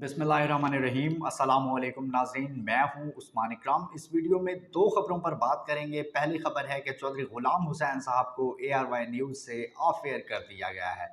बिस्मिल्लाहिर्रहमानिर्रहीम अस्सलामुअलैकुम नाज़रीन, मैं हूं उस्मान इकराम। इस वीडियो में दो खबरों पर बात करेंगे। पहली खबर है कि चौधरी गुलाम हुसैन साहब को ARY न्यूज़ से ऑफ एयर कर दिया गया है।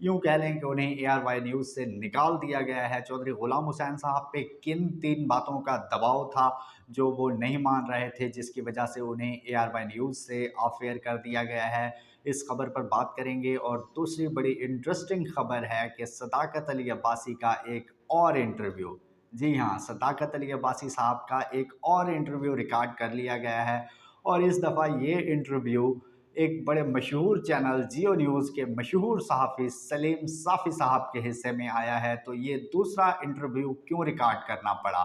यूं कह लें कि उन्हें ARY न्यूज़ से निकाल दिया गया है। चौधरी गुलाम हुसैन साहब पे किन तीन बातों का दबाव था जो वो नहीं मान रहे थे, जिसकी वजह से उन्हें ARY न्यूज़ से ऑफ एयर कर दिया गया है, इस खबर पर बात करेंगे। और दूसरी बड़ी इंटरेस्टिंग खबर है कि सदाकत अली अब्बासी का एक और इंटरव्यू, जी हाँ, सदाकत अली अब्बासी साहब का एक और इंटरव्यू रिकॉर्ड कर लिया गया है। और इस दफ़ा ये इंटरव्यू एक बड़े मशहूर चैनल जियो न्यूज़ के मशहूर सहाफ़ी सलीम साफ़ी साहब के हिस्से में आया है। तो ये दूसरा इंटरव्यू क्यों रिकॉर्ड करना पड़ा?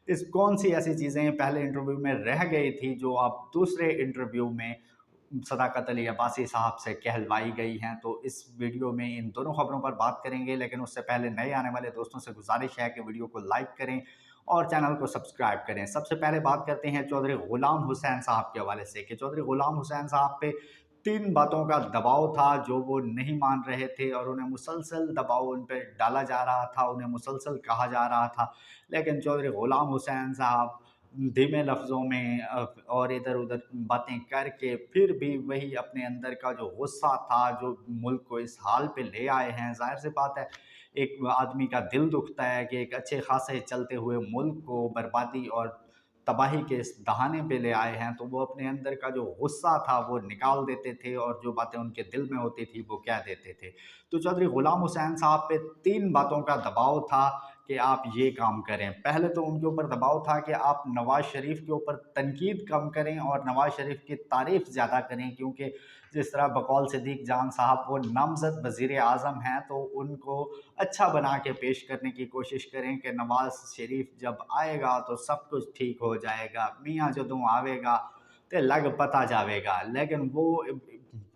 इस कौन सी ऐसी चीज़ें पहले इंटरव्यू में रह गई थी जो अब दूसरे इंटरव्यू में सदाकत अली अब्बासी साहब से कहलवाई गई हैं? तो इस वीडियो में इन दोनों खबरों पर बात करेंगे, लेकिन उससे पहले नए आने वाले दोस्तों से गुजारिश है कि वीडियो को लाइक करें और चैनल को सब्सक्राइब करें। सबसे पहले बात करते हैं चौधरी गुलाम हुसैन साहब के हवाले से कि चौधरी गुलाम हुसैन साहब पे तीन बातों का दबाव था जो वो नहीं मान रहे थे, और उन्हें मुसलसल दबाव उन पर डाला जा रहा था, उन्हें मुसलसल कहा जा रहा था। लेकिन चौधरी गुलाम हुसैन साहब धीमे लफ्ज़ों में और इधर-उधर बातें करके फिर भी वही अपने अंदर का जो गुस्सा था, जो मुल्क को इस हाल पे ले आए हैं। ज़ाहिर-सी बात है, एक आदमी का दिल दुखता है कि एक अच्छे खासे चलते हुए मुल्क को बर्बादी और तबाही के इस दहाने पे ले आए हैं। तो वो अपने अंदर का जो गुस्सा था वो निकाल देते थे और जो बातें उनके दिल में होती थी वो कह देते थे। तो चौधरी गुलाम हुसैन साहब पे तीन बातों का दबाव था कि आप ये काम करें। पहले तो उनके ऊपर दबाव था कि आप नवाज़ शरीफ के ऊपर तनकीद कम करें और नवाज़ शरीफ की तारीफ़ ज़्यादा करें, क्योंकि जिस तरह बकौल सिद्दीक जान साहब वो नामज़द वज़ीर आज़म हैं, तो उनको अच्छा बना के पेश करने की कोशिश करें कि नवाज़ शरीफ जब आएगा तो सब कुछ ठीक हो जाएगा, मियाँ जदों आवेगा ते लग पता जावेगा। लेकिन वो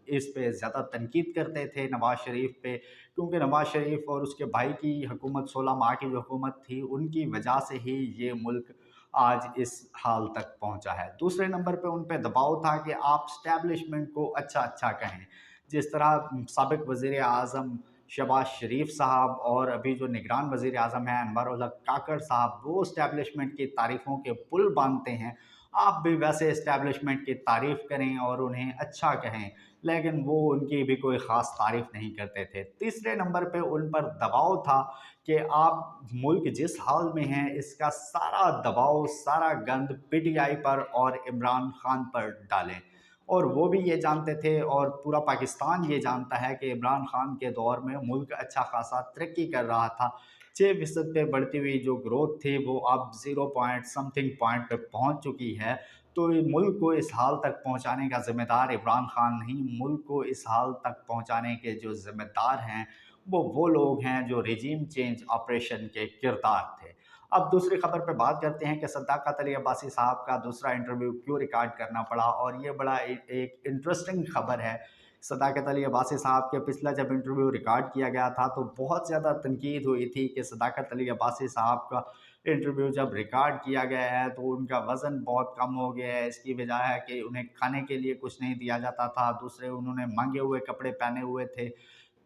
इस पे ज़्यादा तनकीद करते थे नवाज़ शरीफ पे, क्योंकि नवाज़ शरीफ और उसके भाई की हुकूमत 16 माह की जो हुकूमत थी, उनकी वजह से ही ये मुल्क आज इस हाल तक पहुंचा है। दूसरे नंबर पे उन पे दबाव था कि आप स्टैब्लिशमेंट को अच्छा-अच्छा कहें। जिस तरह साबिक़ वज़ीर आज़म शहबाज शरीफ साहब और अभी जो निगरान वज़ीर आज़म हैं अनवर उल हक काकड़ साहब, वो एस्टैब्लिशमेंट की तारीफ़ों के पुल बाँधते हैं। आप भी वैसे एस्टैब्लिशमेंट की तारीफ़ करें और उन्हें अच्छा कहें, लेकिन वो उनकी भी कोई ख़ास तारीफ़ नहीं करते थे। तीसरे नंबर पे उन पर दबाव था कि आप मुल्क जिस हाल में हैं, इसका सारा दबाव, सारा गंद PTI पर और इमरान खान पर डालें। और वो भी ये जानते थे और पूरा पाकिस्तान ये जानता है कि इमरान खान के दौर में मुल्क अच्छा खासा तरक्की कर रहा था। 6% पे बढ़ती हुई जो ग्रोथ थी वो अब 0 पॉइंट समथिंग पॉइंट पे पहुंच चुकी है। तो ये मुल्क को इस हाल तक पहुंचाने का ज़िम्मेदार इमरान खान नहीं, मुल्क को इस हाल तक पहुंचाने के जो ज़िम्मेदार हैं वो लोग हैं जो रिजीम चेंज ऑपरेशन के किरदार थे। अब दूसरी खबर पे बात करते हैं कि सदाकत अली अब्बासी साहब का दूसरा इंटरव्यू क्यों रिकॉर्ड करना पड़ा, और ये बड़ा एक इंटरेस्टिंग खबर है। सदाकत अली अब्बासी साहब के पिछला जब इंटरव्यू रिकॉर्ड किया गया था तो बहुत ज़्यादा तनकीद हुई थी कि सदाकत अली अब्बासी साहब का इंटरव्यू जब रिकॉर्ड किया गया है तो उनका वज़न बहुत कम हो गया है। इसकी वजह है कि उन्हें खाने के लिए कुछ नहीं दिया जाता था, दूसरे उन्होंने मांगे हुए कपड़े पहने हुए थे।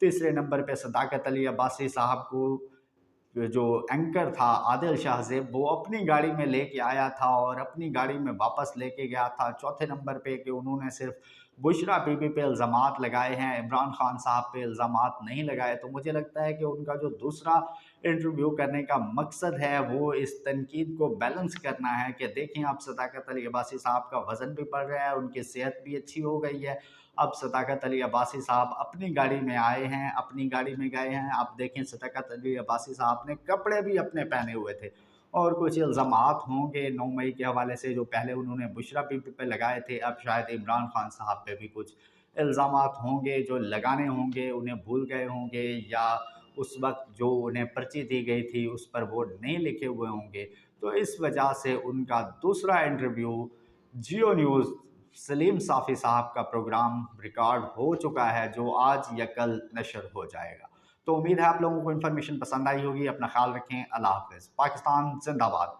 तीसरे नंबर पे सदाकत अली अब्बासी साहब को जो एंकर था आदिल शाहज़ेब, वो अपनी गाड़ी में लेके आया था और अपनी गाड़ी में वापस लेके गया था। चौथे नंबर पे कि उन्होंने सिर्फ बुशरा बीबी पे इल्ज़ामात लगाए हैं, इमरान खान साहब पे इल्ज़ामात नहीं लगाए। तो मुझे लगता है कि उनका जो दूसरा इंटरव्यू करने का मकसद है वो इस तनकीद को बैलेंस करना है कि देखें, आप सदाकत अली अब्बासी साहब का वज़न भी बढ़ रहा है, उनकी सेहत भी अच्छी हो गई है। अब सदाकत अली अब्बासी साहब अपनी गाड़ी में आए हैं, अपनी गाड़ी में गए हैं। आप देखें, सदाकत अली अब्बासी साहब ने कपड़े भी अपने पहने हुए थे। और कुछ इल्ज़ामात होंगे 9 मई के हवाले से जो पहले उन्होंने बुशरा बीबी पे लगाए थे, अब शायद इमरान खान साहब पे भी कुछ इल्ज़ामात होंगे जो लगाने होंगे, उन्हें भूल गए होंगे, या उस वक़्त जो उन्हें पर्ची दी गई थी उस पर वो नहीं लिखे हुए होंगे। तो इस वजह से उनका दूसरा इंटरव्यू जियो न्यूज़ सलीम साफ़ी साहब का प्रोग्राम रिकॉर्ड हो चुका है, जो आज या कल नशर हो जाएगा। तो उम्मीद है आप लोगों को इन्फॉर्मेशन पसंद आई होगी। अपना ख्याल रखें। अल्लाह हाफ़िज़। पाकिस्तान ज़िंदाबाद।